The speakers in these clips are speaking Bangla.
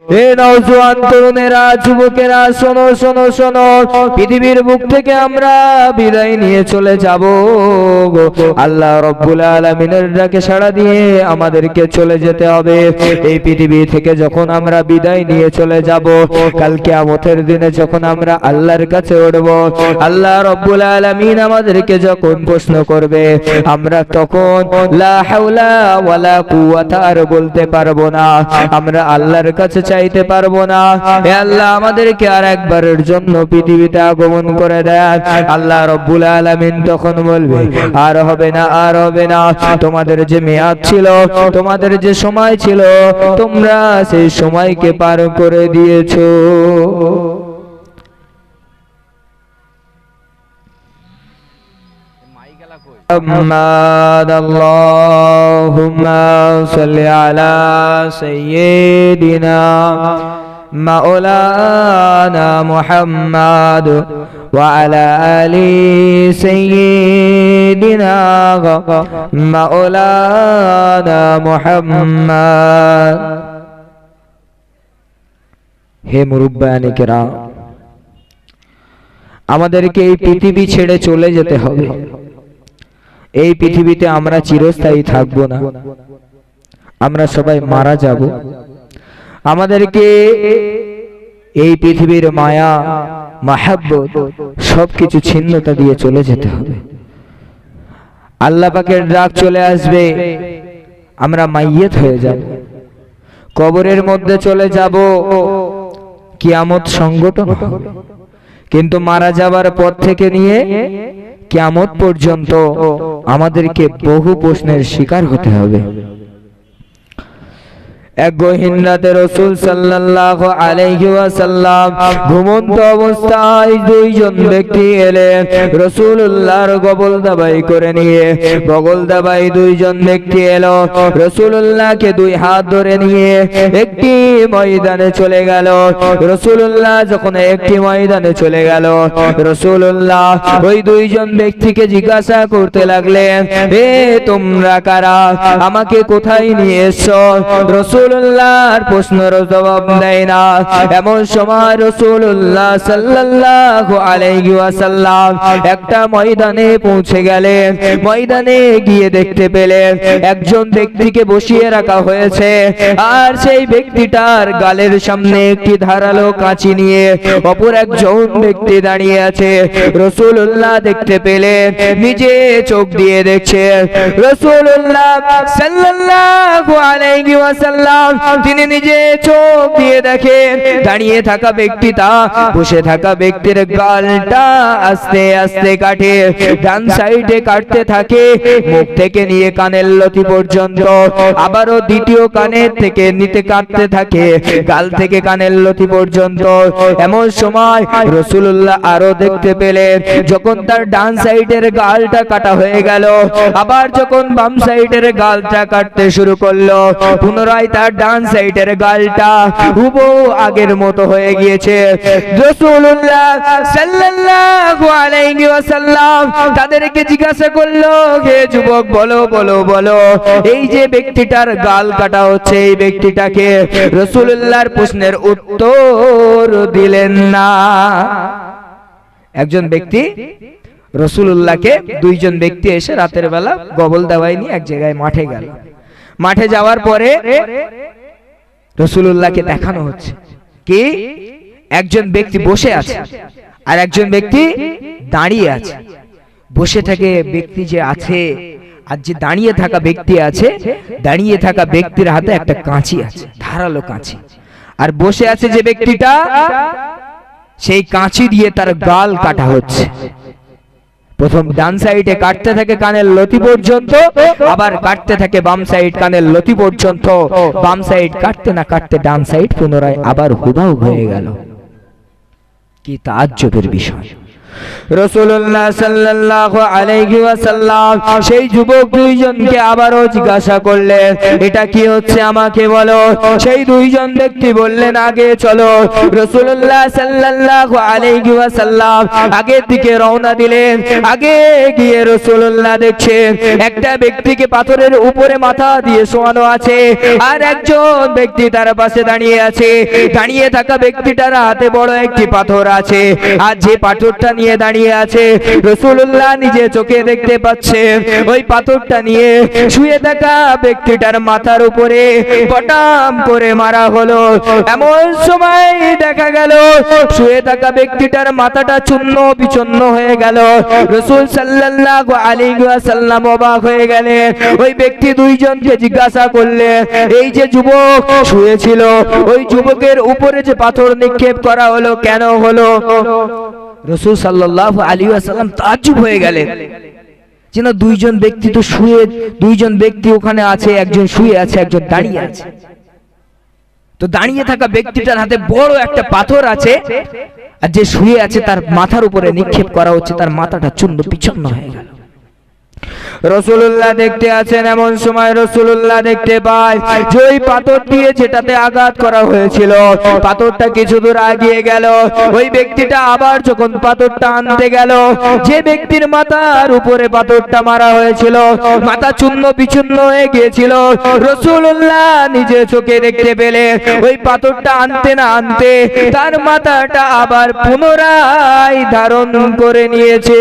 এ নওজোয়ান তরুণেরা, যুবকেরা, শোনো শোনো শোনো, পৃথিবীর বুক থেকে আমরা বিদায় নিয়ে চলে যাব। আল্লাহ রব্বুল আলামিনের ডাকে সাড়া দিয়ে আমাদেরকে চলে যেতে হবে। এই পৃথিবী থেকে যখন আমরা বিদায় নিয়ে চলে যাব, কাল কিয়ামতের দিনে যখন আমরা আল্লাহর কাছে উঠব, আল্লাহ রব্বুল আলামিন আমাদেরকে যখন প্রশ্ন করবে, আমরা তখন লা হাওলা ওয়ালা কুওয়াতা আর বলতে পারবো না, আমরা আল্লাহর কাছে চাইতে পারবো না, হে আল্লাহ আমাদেরকে আর একবারের জন্য পৃথিবীতে আগমন করে দেন। আল্লাহ রব্বুল আলামিন তখন বলবে, আর হবে না, আর হবে না, তোমাদের যে মেয়াদ ছিল, তোমাদের যে সময় ছিল, তোমরা সেই সময়কে পার করে দিয়েছো। আল্লাহুম্মা সাল্লি আলা সাইয়্যিদিনা মাওলানা মুহাম্মাদ ওয়া আলা আলি সাইয়্যিদিনা মাওলানা মুহাম্মাদ। হে মুরব্বায়ানে কেরাম, আমাদেরকে এই পৃথিবী ছেড়ে চলে যেতে হবে। এই পৃথিবীতে আমরা চিরস্থায়ী থাকবো না, আমরা সবাই মারা যাব। আমাদেরকে এই পৃথিবীর মায়া, মাহাব্বত সবকিছু ছিন্নতা দিয়ে চলে যেতে হবে। আল্লাহ পাকের ডাক চলে আসবে, আমরা মাইয়িত হয়ে যাব, কবরের মধ্যে চলে যাব, কিয়ামত সংগঠন হবে। কিন্তু মারা যাবার পর থেকে নিয়ে কিয়ামত পর্যন্ত আমাদেরকে বহু প্রশ্নের শিকার হতে হবে। এক গহীন রাতে রাসূল সাল্লাল্লাহু আলাইহি ওয়াসাল্লাম ঘুমন্ত অবস্থায় দুইজন ব্যক্তি এলেন রাসূলুল্লাহর গবল দাবাই করে নিয়ে। গবল দাবাই দুইজন ব্যক্তি এলো, রাসূলুল্লাহকে দুই হাত ধরে নিয়ে একটি ময়দানে চলে গেল। রাসূলুল্লাহ যখন একটি ময়দানে চলে গেল, রাসূলুল্লাহ ওই দুইজন ব্যক্তিকে জিজ্ঞাসা করতে লাগলেন, হে তোমরা কারা, আমাকে কোথায় নিয়ে এসেছো? রাসূলুল্লাহর প্রশ্নের জবাব দেয় না। এমন সময় রাসূলুল্লাহ সাল্লাল্লাহু আলাইহি ওয়াসাল্লাম একটা ময়দানে পৌঁছে গেলেন। ময়দানে গিয়ে দেখতে পেলেন একজন ব্যক্তিকে বসিয়ে রাখা হয়েছে, আর সেই ব্যক্তিটার গালের সামনে একটি ধারালো কাঁচি নিয়ে অপর একজন ব্যক্তি দাঁড়িয়ে আছে। রাসূলুল্লাহ দেখতে পেলেন, নিজে চোখ দিয়ে দেখছেন। রাসূলুল্লাহ সাল্লাল্লাহু আলাইহি ওয়াসাল্লাম তিনি নিজে চোখ দিয়ে দেখেন দাঁড়িয়ে থাকা ব্যক্তিটা বসে থাকা ব্যক্তির গালটা আস্তে আস্তে কাটে, ডান সাইডে কাটতে থাকে, মুখ থেকে নিয়ে কানের লতি পর্যন্ত, আবারও দ্বিতীয় কানের থেকে নিতে কাটতে থাকে, গাল থেকে কানের লতি পর্যন্ত। এমন সময় রাসূলুল্লাহ আরো দেখতে পেলেন, যখন তার ডান সাইডের গালটা কাটা হয়ে গেল, আবার যখন বাম সাইডের গালটা কাটতে শুরু করলো, পুনরায় তার ডান সাইডের গালটা হুবহু আগের মতো হয়ে গিয়েছে। রাসূলুল্লাহ সাল্লাল্লাহু আলাইহি ওয়াসাল্লাম তাদেরকে জিজ্ঞাসা করলো, হে যুবক, বলো বলো বলো, এই যে ব্যক্তিটার গাল কাটা হচ্ছে, এই ব্যক্তিটাকে? রাসূলুল্লাহর প্রশ্নের উত্তর দিলেন না। একজন ব্যক্তি রাসূলুল্লাহকে, দুইজন ব্যক্তি এসে রাতের বেলা গবল দাওয়াই নিয়ে এক জায়গায় মাঠে গেল। মাঠে যাওয়ার পরে রাসূলুল্লাহকে দেখানো হচ্ছে কি একজন ব্যক্তি বসে আছে আর একজন ব্যক্তি দাঁড়িয়ে আছে। বসে থাকে ব্যক্তি যে আছে আর যে দাঁড়িয়ে থাকা ব্যক্তি আছে, দাঁড়িয়ে থাকা ব্যক্তির হাতে একটা কাঁচি আছে, ধারালো কাঁচি। আর বসে আছে যে ব্যক্তিটা, সেই কাঁচি দিয়ে তার গাল কাটা হচ্ছে। প্রথম ডান সাইডে কাটতে থাকে কানের লতি পর্যন্ত, আবার কাটতে থাকে বাম সাইড কানের লতি পর্যন্ত। বাম সাইড কাটতে না কাটতে ডান সাইড পুনরায় আবার হুবাহু হয়ে গেল। কি তাজ্জবের বিষয়! রাসূলুল্লাহ সাল্লাল্লাহু আলাইহি ওয়াসাল্লাম সেই যুবক দুইজনকে আবারও জিজ্ঞাসা করলেন, এটা কি হচ্ছে আমাকে বলো। সেই দুইজন ব্যক্তি বললেন, আগে চলো। রাসূলুল্লাহ সাল্লাল্লাহু আলাইহি ওয়াসাল্লাম আগের দিকে রওনা দিলেন। আগে গিয়ে রাসূলুল্লাহ দেখছেন একটা ব্যক্তিকে পাথরের উপরে মাথা দিয়ে শোয়ানো আছে, আর একজন ব্যক্তি তার পাশে দাঁড়িয়ে আছে। দাঁড়িয়ে থাকা ব্যক্তিটার হাতে বড় একটি পাথর আছে, আর যে পাথরটা নিয়ে দাঁড়িয়ে আছে রাসূলুল্লাহ নিজে চোখে দেখতে পাচ্ছেন ওই পাথরটা নিয়ে শুয়ে থাকা ব্যক্তিটার মাথার উপরে পটাম করে মারা হলো। এমন সময় দেখা গেল শুয়ে থাকা ব্যক্তিটার মাথাটা চূর্ণ বিচূর্ণ হয়ে গেল। রাসূল সাল্লাল্লাহু আলাইহি ওয়াসাল্লাম অবাক হয়ে গেলেন। ওই ব্যক্তি দুইজনকে জিজ্ঞাসা করলেন, এই যে যুবক শুয়েছিল ওই যুবকের উপরে যে পাথর নিক্ষেপ করা হলো কেন হলো? রাসূল সাল্লাল্লাহু আলাইহি ওয়াসাল্লাম তাজ্জুব হয়ে গেলেন যে না, দুইজন ব্যক্তি তো শুয়ে, দুইজন ব্যক্তি ওখানে আছে, একজন শুয়ে আছে একজন দাঁড়িয়ে আছে। তো দাঁড়িয়ে থাকা ব্যক্তিটার হাতে বড় একটা পাথর আছে, আর যে শুয়ে আছে তার মাথার উপরে নিক্ষেপ করা হচ্ছে, তার মাথাটা চূর্ণ বিচূর্ণ হয়ে গেল। রাসূলুল্লাহ দেখতে আছেন। এমন সময় রাসূলুল্লাহ দেখতে পায় যে ওই পাথর দিয়ে যেটাতে আঘাত করা হয়েছিল পাথরটা কিছু দূর এগিয়ে গেল। ওই ব্যক্তিটা আবার যখন পাথরটা আনতে গেল, যে ব্যক্তির মাথার উপরে পাথরটা মারা হয়েছিল মাথা চূর্ণ বিচূর্ণ হয়ে গিয়েছিল, রাসূলুল্লাহ নিজে চোখে দেখতে পেলেন ওই পাথরটা আনতে না আনতে তার মাথাটা আবার পুনরায় ধারণ করে নিয়েছে।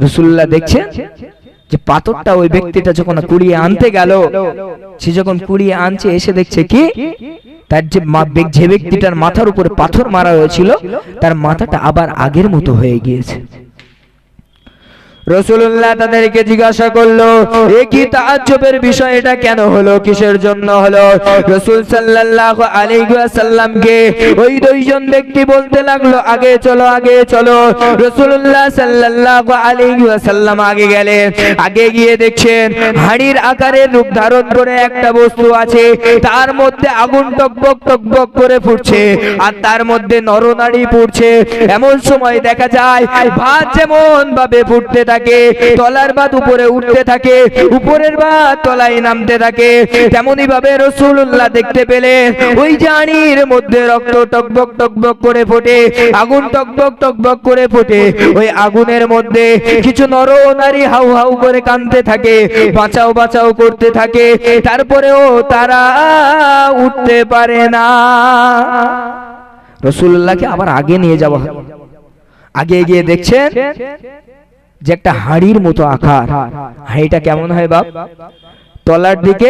রাসূলুল্লাহ দেখছেন যে পাথরটা ওই ব্যক্তিটা যখন কুড়িয়ে আনতে গেল, সে যখন কুড়িয়ে আনছে এসে দেখছে কি তার যে ব্যক্তিটার মাথার উপরে পাথর মারা হয়েছিল তার মাথাটা আবার আগের মতো হয়ে গিয়েছে। রাসূলুল্লাহ তাদেরকে জিজ্ঞাসা করলো, এ কি তাজ্জুবের বিষয়, এটা কেন হলো, কিসের জন্য হলো? রাসূল সাল্লাল্লাহু আলাইহি ওয়াসাল্লামকে ওই দুইজন ব্যক্তি বলতে লাগলো, আগে চলো আগে চলো। রাসূলুল্লাহ সাল্লাল্লাহু আলাইহি ওয়াসাল্লাম আগে গেলেন। আগে গিয়ে দেখছেন হাড়ির আকারের রূপ ধারণ করে একটা বস্তু আছে, তার মধ্যে আগুন টকবক টকবক করে ফুটছে, আর তার মধ্যে নরনাড়ি ফুটছে। এমন সময় দেখা যায় ভাত যেমন ভাবে ফুটতে থাকে, তলার ভাত উপরে উঠতে থাকে, উপরের ভাত তলায় নামতে থাকে, তেমনি ভাবে রাসূলুল্লাহ দেখতে পেলেন ওই জানির মধ্যে রক্ত টকবক টকবক করে ফোটে, আগুন টকবক টকবক করে ফোটে। ওই আগুনের মধ্যে কিছু নর নারী হাউ হাউ করে কাঁদতে থাকে, বাঁচাও বাঁচাও করতে থাকে, তারপরেও তারা উঠতে পারে না। রাসূলুল্লাহকে আবার আগে নিয়ে যাওয়া হয়। আগে গিয়ে দেখছেন যে একটা হাড়ির মতো আকার। হাড়িটা কেমন হয় বাপ? তলার দিকে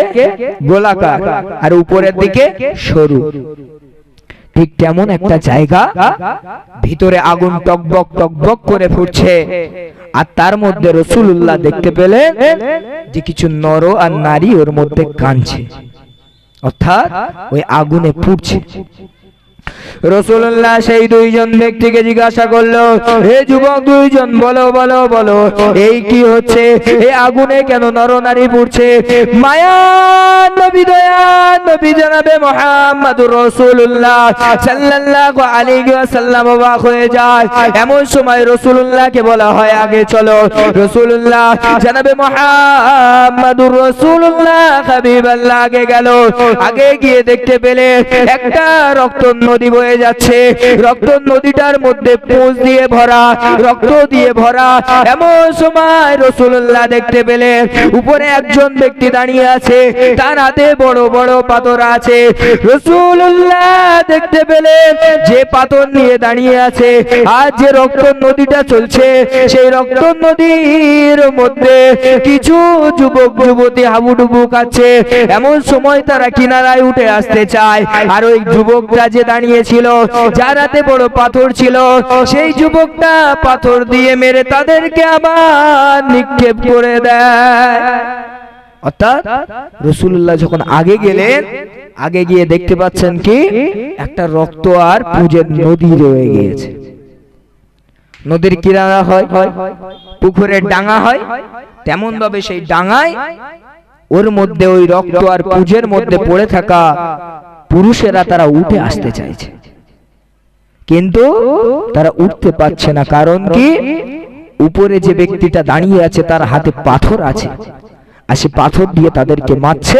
গোলাকার আর উপরের দিকে সরু। ঠিক তেমন একটা জায়গা, ভিতরে আগুন টকবক টকবক করে ফুটছে, আর তার মধ্যে রাসূলুল্লাহ দেখতে পেলেন যে কিছু নর আর নারী ওর মধ্যে কাঁদছে, অর্থাৎ ওই আগুনে পুড়ছে। রাসূলুল্লাহ সেই দুইজন ব্যক্তিকে জিজ্ঞাসা করলো, হে যুবক দুইজন, বলো বলো বলো এই কি হচ্ছে, এই আগুনে কেন নরনারী পুড়ছে? মায়া নবী দয়া নবী জনাবে মুহাম্মদুর রাসূলুল্লাহ সাল্লাল্লাহু আলাইহি ওয়াসাল্লাম অবাক হয়ে যায়। এমন সময় রাসূলুল্লাহকে বলা হয়, আগে চলো। রাসূলুল্লাহ জনাবে মুহাম্মদুর রাসূলুল্লাহ হাবিবাল্লাহ আগে গেল। আগে গিয়ে দেখতে পেলে একটা রক্ত নদী বয়ে যাচ্ছে, রক্ত নদীটার মধ্যে পুঁজ দিয়ে ভরা, রক্ত দিয়ে ভরা। এমন সময় রাসূলুল্লাহ দেখতে পেলেন উপরে একজন ব্যক্তি দাঁড়িয়ে আছে, তার হাতে বড় বড় পাথর আছে। রাসূলুল্লাহ দেখতে পেলেন যে পাথর নিয়ে দাঁড়িয়ে আছে আর যে রক্ত নদীটা চলছে, সেই রক্ত নদীর মধ্যে কিছু যুবক যুবতী হাবুডুবু খাচ্ছে। এমন সময় তারা কিনারায় উঠে আসতে চায়, আর ওই যুবকটা যে দাঁড়িয়ে ছিল, যার হাতে বড় পাথর ছিল, সেই যুবকটা পাথর দিয়ে মেরে তাদেরকে আবার নিক্ষেপ করে দেয়। অর্থাৎ রাসূলুল্লাহ যখন আগে গেলেন, আগে গিয়ে দেখতে পাচ্ছেন কি একটা রক্ত আর পুঁজের নদী রয়ে গিয়েছে। নদীর কিনারা হয়, পুকুরের ডাঙা হয়, তেমন ভাবে সেই ডাঙায় ওর মধ্যে ওই রক্ত আর পুঁজের মধ্যে পড়ে থাকা পুরুষেরা তারা উঠে আসতে চাইছে। কিন্তু তারা উঠতে পারছে না। কারণ কি? উপরে যে ব্যক্তিটা দাঁড়িয়ে আছে তার হাতে পাথর আছে, আর সে পাথর দিয়ে তাদেরকে মারছে,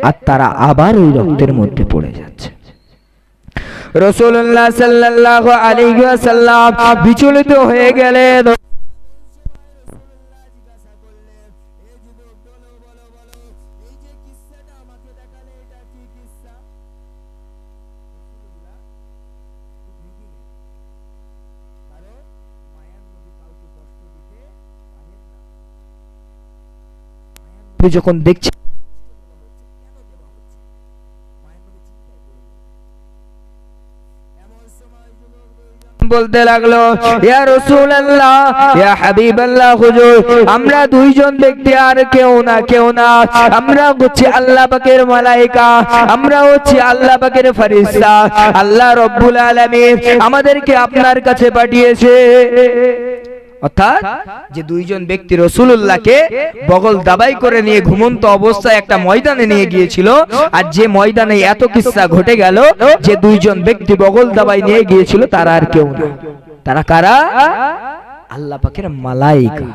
আর তারা আবার ওই রক্তের মধ্যে পড়ে যাচ্ছে। রাসূলুল্লাহ সাল্লাল্লাহু আলাইহি ওয়াসাল্লাম বিচলিত হয়ে গেলেন। যখন দেখছে বলতে লাগলো, ইয়া রাসূলুল্লাহ, ইয়া হাবিবাল্লাহ, হুজুর আমরা দুইজন ব্যক্তি, আর কেউ না, আমরা হচ্ছে আল্লাহ পাকের মালায়েকা, আমরা হচ্ছে আল্লাহ পাকের ফেরেশতা। আল্লাহ রাব্বুল আলামিন আমাদেরকে আপনার কাছে পাঠিয়েছে। অর্থাৎ যে দুইজন ব্যক্তি রাসূলুল্লাহকে বগল দাবাই করে নিয়ে ঘুমন্ত অবস্থায় একটা ময়দানে নিয়ে গিয়েছিল, আর যে ময়দানে এত কিসসা ঘটে গেল, যে দুইজন ব্যক্তি বগল দাবাই নিয়ে গিয়েছিল তারা আর কেউ না। তারা কারা? আল্লাহ পাকের মালায়েকা।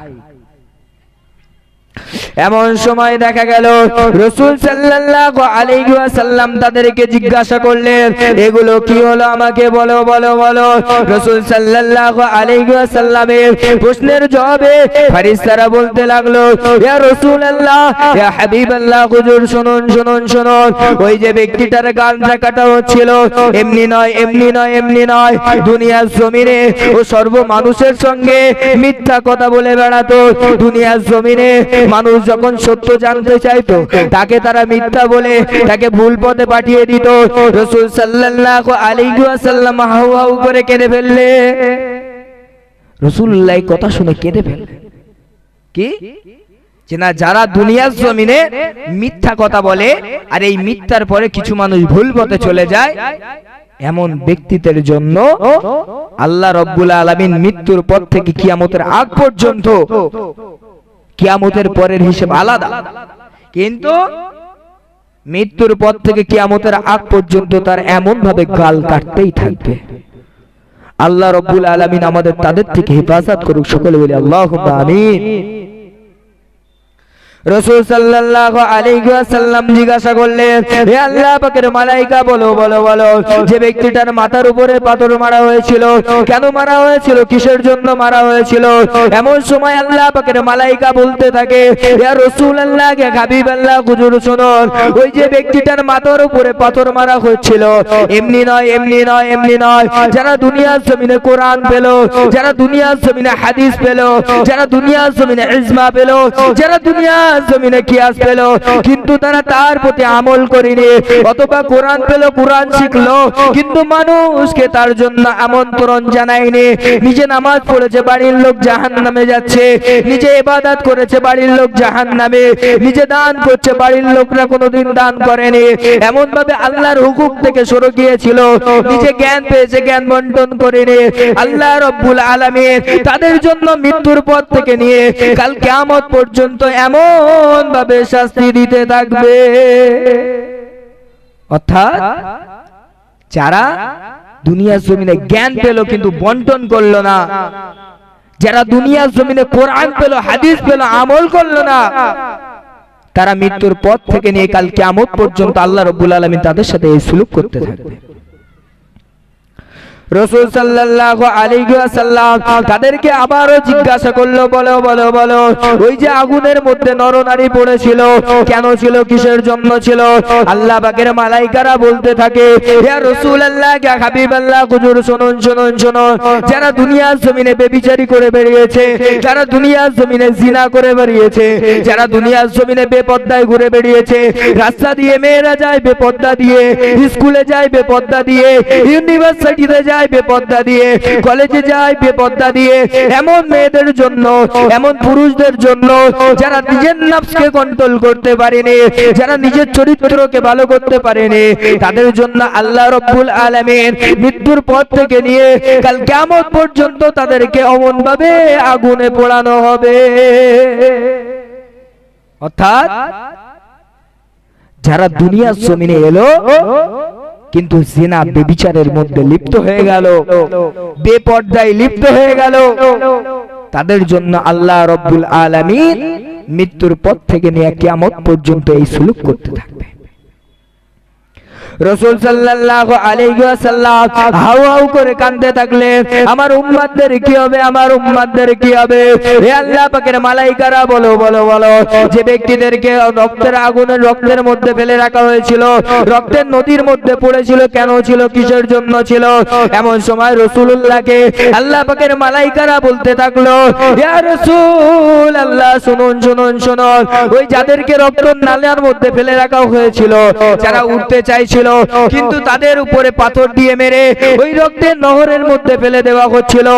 এমন সময় দেখা গেল রাসূল সাল্লাল্লাহু আলাইহি ওয়াসাল্লাম তাদেরকে জিজ্ঞাসা করলেন, এগুলো কি হলো, আমাকে বলো। রাসূল সাল্লাল্লাহু আলাইহি ওয়াসাল্লামের প্রশ্নের জবাবে ফেরেশতারা বলতে লাগলো, ইয়া রাসূলুল্লাহ, ইয়া হাবিবাল্লাহ, হুজুর শুনুন। ওই যে ব্যক্তিটার গালটা কাটা হচ্ছিল, এমনি নয়, দুনিয়ার জমিনে ও সর্ব মানুষের সঙ্গে মিথ্যা কথা বলে বেড়াতো। দুনিয়ার জমিনে মানুষ যখন সত্য জানতে চাইতো, তাকে তারা মিথ্যা বলে তাকে ভুল পথে পাঠিয়ে দিত। রাসূল সাল্লাল্লাহু আলাইহি ওয়াসাল্লাম হাউ হাউ করে কেঁদে ফেললে। রাসূলুল্লাহ কথা শুনে কেঁদে ফেললেন। কি? যে না, যারা দুনিয়ার জমিনে মিথ্যা কথা বলে আর এই মিথ্যার পরে কিছু মানুষ ভুল পথে চলে যায়, এমন ব্যক্তিদের জন্য আল্লাহ রাব্বুল আলামিন মৃত্যুর পর থেকে কিয়ামতের আগ পর্যন্ত, কিয়ামতের পরের হিসাব আলাদা, কিন্তু মৃত্যুর পর থেকে কিয়ামতের আগ পর্যন্ত তার এমন ভাবে গাল কাটতেই থাকবে। আল্লাহ রাব্বুল আলামিন আমাদের তাদের থেকে হেফাজত করুক। সকলে বলি আল্লাহুম্মা আমিন। রাসূল সাল্লাল্লাহু আলাইহি ওয়াসাল্লাম জিজ্ঞাসা করলেন, হে আল্লাহ পাকের মালায়েকা, বলো যে ব্যক্তিটার মাথার উপরে পাথর মারা হয়েছিল, কেন মারা হয়েছিল, কিসের জন্য মারা হয়েছিল? এমন সময় আল্লাহ পাকের মালায়েকা বলতে থাকে, ইয়া রাসূলুল্লাহ, হে হাবিবাল্লাহ, হুজুর শুনুন, ওই যে ব্যক্তিটার মাথার উপরে পাথর মারা হয়েছিল, এমনি নয়, যারা দুনিয়ার জমিনে কোরআন পেল, যারা দুনিয়ার জমিনে হাদিস পেল, যারা দুনিয়ার জমিনে ইজমা পেল, যারা দুনিয়ার জমিনে কিয়াস পেল, কিন্তু তারা তার প্রতি আমল করেনি, অথবা কোরআন পেল, কোরআন শিখলো, কিন্তু মানুষকে তার জন্য আমন্ত্রণ জানায়নি। নিজে নামাজ পড়েছে, বাড়ির লোক জাহান্নামে যাচ্ছে, নিজে ইবাদত করেছে, বাড়ির লোক জাহান্নামে, নিজে দান করছে, বাড়ির লোকরা কোনোদিন দান করেনি, এমন ভাবে আল্লাহর হুকুম থেকে সরে গিয়েছিল, নিজে জ্ঞান পেয়েছে, জ্ঞান বন্টন করেনি। আল্লাহ রাব্বুল আলামিন তাদের জন্য মৃত্যুর পর থেকে নিয়ে কাল কিয়ামত পর্যন্ত এমন ভাবে শাস্তি দিতে থাকবে। অর্থাৎ যারা দুনিয়ার জমিনে জ্ঞান পেল কিন্তু বন্টন করলো না, যারা দুনিয়ার জমিনে কোরআন পেল, হাদিস পেল, আমল করলো না, তারা মৃত্যুর পর থেকে নিয়ে কাল কিয়ামত পর্যন্ত আল্লাহ রাব্বুল আলামিন তাদের সাথে এই সুলুক করতে থাকবে। রাসূল সাল্লাল্লাহু আলাইহি ওয়াসাল্লাম তাদেরকে আবারো জিজ্ঞাসা করলো, বলো ওই যে আগুনের মধ্যে নরনারী পড়েছিল, কেন ছিল, কিসের জন্য ছিল? আল্লাহ পাকের মালায়েকারা বলতে থাকে, ইয়া রাসূলুল্লাহ, ইয়া হাবিবাল্লাহ, হুজুর শুনুন, যারা দুনিয়ার জমিনে ব্যভিচারী করে বেরিয়েছে, যারা দুনিয়ার জমিনে জিনা করে বেরিয়েছে, যারা দুনিয়ার জমিনে বেপর্দায় ঘুরে বেরিয়েছে, রাস্তা দিয়ে মেয়েরা যায় বেপর্দা দিয়ে, স্কুলে যায় বেপর্দা দিয়ে, ইউনিভার্সিটিতে যায় বেপর্দা দিয়ে, কলেজে যায় বেপর্দা দিয়ে, এমন মেয়েদের জন্য, এমন পুরুষদের জন্য যারা নিজের নফসকে কন্ট্রোল করতে পারেনি, যারা নিজের চরিত্রকে ভালো করতে পারেনি, তাদের জন্য আল্লাহ রাব্বুল আলামিন মৃত্যুর পর থেকে নিয়ে কাল কিয়ামত পর্যন্ত তাদেরকে অমন ভাবে আগুনে পোড়ানো হবে। অর্থাৎ যারা দুনিয়ার জমিনে এলো কিন্তু জিনা বেবিচারের মধ্যে লিপ্ত হয়ে গেল, বেপর্দায় লিপ্ত হয়ে গেল, তাদের জন্য আল্লাহ রব্বুল আলামিন মৃত্যুর পর থেকে নিয়ে কিয়ামত পর্যন্ত এই সুলুক করতে থাকবে। রাসূল সাল্লাল্লাহু আলাইহি ওয়াসাল্লাম হাউ হাউ করে কাঁদতে থাকলেন, আমার উম্মতদের কি হবে, আমার উম্মতদের কি হবে। হে আল্লাহ পাকের মালাইকারা বলো বলো বলো, যে ব্যক্তিদেরকে রক্তের আগুনে রক্তের মধ্যে ফেলে রাখা হয়েছিল, রক্তের নদীর মধ্যে পড়েছিল, কেন ছিল, কিসের জন্য ছিল। এমন সময় রাসূলুল্লাহকে আল্লাহ পাকের মালাইকারা বলতে থাকলো, ইয়া রাসূল আল্লাহ, শুনুন শুনুন শুনুন, ওই যাদেরকে রক্ত নালার মধ্যে ফেলে রাখা হয়েছিল, যারা উঠতে চাইছিল কিন্তু তাদের উপরে পাথর দিয়ে মেরে ওই রক্তের নহরের মধ্যে ফেলে দেওয়া হচ্ছিল,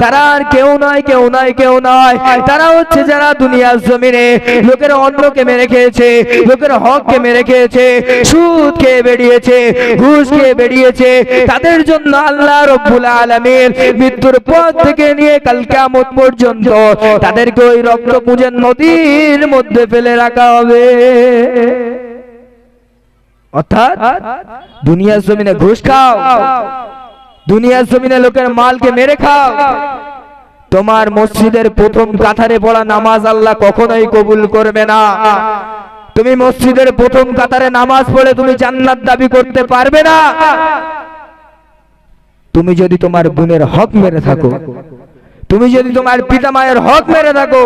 তারা আর কেউ নয়, কেউ নয়, কেউ নয়, তারা হচ্ছে যারা দুনিয়ার জমিনে লোকের অন্নকে মেরে খেয়েছে, লোকের হককে মেরে খেয়েছে, সুদ খেয়ে বেরিয়েছে, ঘুষ খেয়ে বেরিয়েছে। তাদের জন্য আল্লাহ রব্বুল আলামিন মৃত্যুর পর থেকে নিয়ে কাল কিয়ামত পর্যন্ত তাদেরকে ওই রক্তপুঞ্জের নদীর মধ্যে ফেলে রাখা হবে। অর্থাৎ দুনিয়ার জমিনে ঘুষ খাও, দুনিয়ার জমিনে লোকের মালকে মেরে খাও, তোমার মসজিদের প্রথম কাতারে পড়া নামাজ আল্লাহ কখনোই কবুল করবে না। তুমি মসজিদের প্রথম কাতারে নামাজ পড়ে তুমি জান্নাত দাবি করতে পারবে না। তুমি যদি তোমার বোনের হক মেরে থাকো, তুমি যদি তোমার পিতা মায়ের হক মেরে থাকো,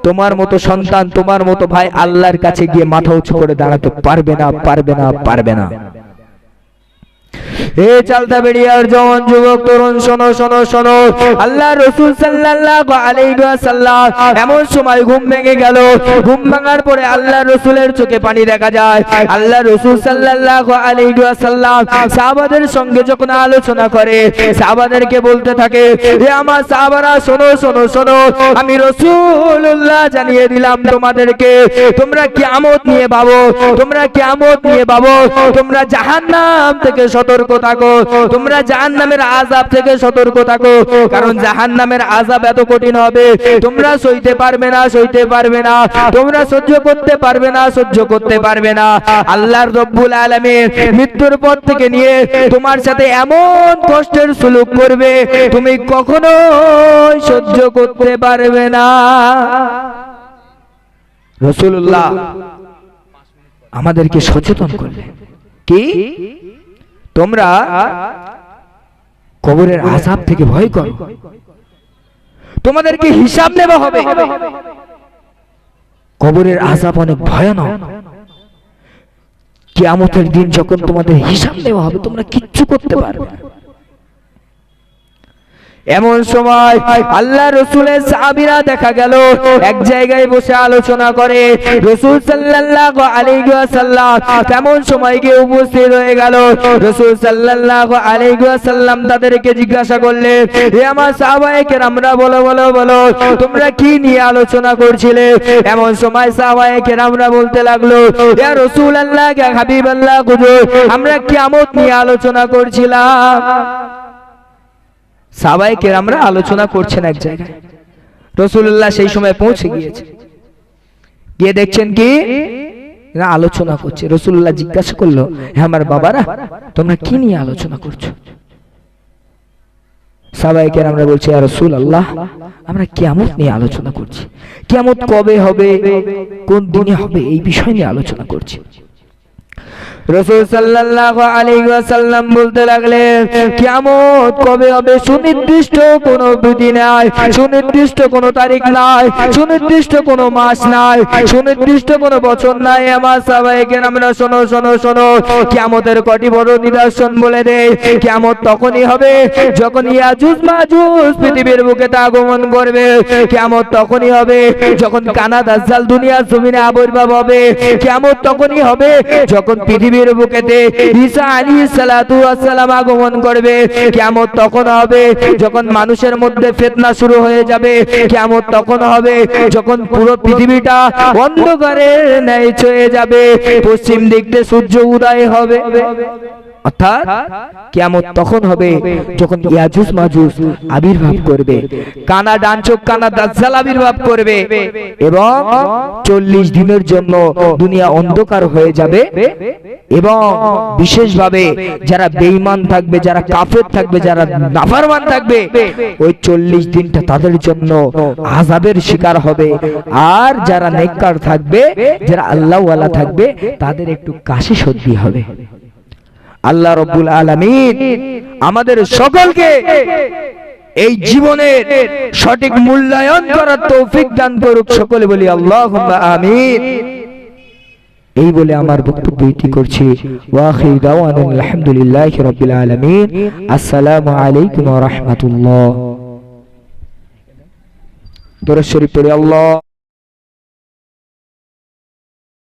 তোমার মতো সন্তান, তোমার মতো ভাই আল্লাহর কাছে গিয়ে মাথা উঁচু করে দাঁড়াতে পারবে না, পারবে না, পারবে না। হে চালতা বেরিয়ার জওয়ান যুবক তরুণ, শোনো শোনো শোনো, আল্লাহ রাসূল সাল্লাল্লাহু আলাইহি ওয়াসাল্লাম এমন সময় ঘুম ভেঙে গেল। ঘুম ভাঙার পরে আল্লাহ রাসূলের চোখে পানি দেখা যায়। আল্লাহ রাসূল সাল্লাল্লাহু আলাইহি ওয়াসাল্লাম সাহাবাদের সঙ্গে যখন আলোচনা করে, সাহাবাদেরকে বলতে থাকে, হে আমার সাহাবারা, শোনো শোনো শোনো, আমি রাসূলুল্লাহ জানিয়ে দিলাম তোমাদেরকে, তোমরা কিয়ামত নিয়ে ভাবো, তোমরা কিয়ামত নিয়ে ভাবো, তোমরা জাহান্নাম থেকে সতর্ক থাকো, তোমরা জাহান্নামের আযাব থেকে সতর্ক থাকো, কারণ জাহান্নামের আযাব এত কঠিন হবে তোমরা সইতে পারবে না, সইতে পারবে না, তোমরা সহ্য করতে পারবে না, সহ্য করতে পারবে না। আল্লাহ রব্বুল আলামিন মৃত্যুর পর থেকে নিয়ে তোমার সাথে এমন কষ্টের সুলুক করবে তুমি কখনো সহ্য করতে পারবে না। রাসূলুল্লাহ আমাদেরকে সচেতন করলেন, কি তোমরা কবরের আযাব থেকে ভয় করো, তোমাদেরকে হিসাব নেওয়া হবে। কবরের আযাব অনেক ভয়ানক, কিয়ামতের দিন যখন তোমাদের হিসাব নেওয়া হবে তোমরা কিচ্ছু করতে পারবে না। এমন সময় আল্লাহ রাসূলের সাহাবীরা দেখা গেল এক জায়গায় বসে আলোচনা করে। রাসূল সাল্লাল্লাহু আলাইহি ওয়াসাল্লাম তেমন সময় গিয়ে উপস্থিত হয়ে গেল। রাসূল সাল্লাল্লাহু আলাইহি ওয়াসাল্লাম তাদেরকে জিজ্ঞাসা করলেন, হে আমার সাহাবায়ে কেরামরা, বলো বলো বলো, তোমরা কি নিয়ে আলোচনা করছিলে? এমন সময় সাহাবায়ে কেরামরা বলতে লাগলো, ইয়া রাসূলুল্লাহ, ইয়া হাবিবাল্লাহ, হুজুর, আমরা কিয়ামত নিয়ে আলোচনা করছিলাম। সাহাবায়ে কেরামরা আলোচনা করছেন এক জায়গায়, রাসূলুল্লাহ সেই সময় পৌঁছে গিয়েছে, গিয়ে দেখছেন কি না আলোচনা করছে। রাসূলুল্লাহ জিজ্ঞাসা করলো, হে আমার বাবারা, তোমরা কি নিয়ে আলোচনা করছো? সাহাবায়ে কেরামরা বলছে, ইয়া রাসূলুল্লাহ, আমরা কিয়ামত নিয়ে আলোচনা করছি, কিয়ামত কবে হবে, কোন দিনে হবে, এই বিষয় নিয়ে আলোচনা করছি। রাসূল সাল্লাল্লাহু আলাইহি ওয়াসাল্লাম বলতে লাগলেন, কিয়ামত কবে হবে সুনির্দিষ্ট কোনো বিধি নাই, সুনির্দিষ্ট কোনো তারিখ নাই, সুনির্দিষ্ট কোনো মাস নাই, সুনির্দিষ্ট কোনো বছর নাই। আমার সাহাবায়ে কেরামরা শোনো শোনো শোনো, কিয়ামতের কটি বড় নিদর্শন বলে দেই। কিয়ামত তখনই হবে যখন ইয়াজুজ মাজুজ পৃথিবীর বুকে আগমন করবে। কিয়ামত তখনই হবে যখন কানা দাজ্জাল দুনিয়ার জমিনে আবির্ভাব হবে। কিয়ামত তখনই হবে যখন পৃথিবীর বুকেতে ঈসা আলাইহিস সালাতু ওয়াস সালাম আগমন করবে। কিয়ামত তখন হবে যখন মানুষের মধ্যে ফিতনা শুরু হয়ে যাবে। কিয়ামত তখন হবে যখন পুরো পৃথিবীটা অন্ধকারের ন্যায় ছয়ে যাবে, পশ্চিম দিক থেকে সূর্য উদয় হবে। অর্থাৎ কিয়ামত তখন হবে যখন ইয়াজুজ মাজুজ আবির্ভাব করবে, কানা ডানচোখ কানা দাজ্জাল আবির্ভাব করবে এবং 40 দিনের জন্য দুনিয়া অন্ধকার হয়ে যাবে। এবং বিশেষভাবে যারা বেঈমান থাকবে, যারা কাফের থাকবে, যারা নাফরমান থাকবে, ওই 40 দিনটা তাদের জন্য আযাবের শিকার হবে। আর যারা নেককার থাকবে, যারা আল্লাহ ওয়ালা থাকবে, তাদের একটু কাশি সর্দি হবে। আল্লাহ রাব্বুল আলামিন আমাদের সকলকে এই জীবনের সঠিক মূল্যায়ন করার তৌফিক দান করুক। সকলে বলি আল্লাহুম্মা আমিন। এই বলে আমার বক্তব্য এটি করছি। ওয়া আখিরু দাওয়ানা আলহামদুলিল্লাহি রাব্বিল আলামিন। আসসালামু আলাইকুম ওয়া রাহমাতুল্লাহ। দরুদ শরীফ পড়ি। আল্লাহ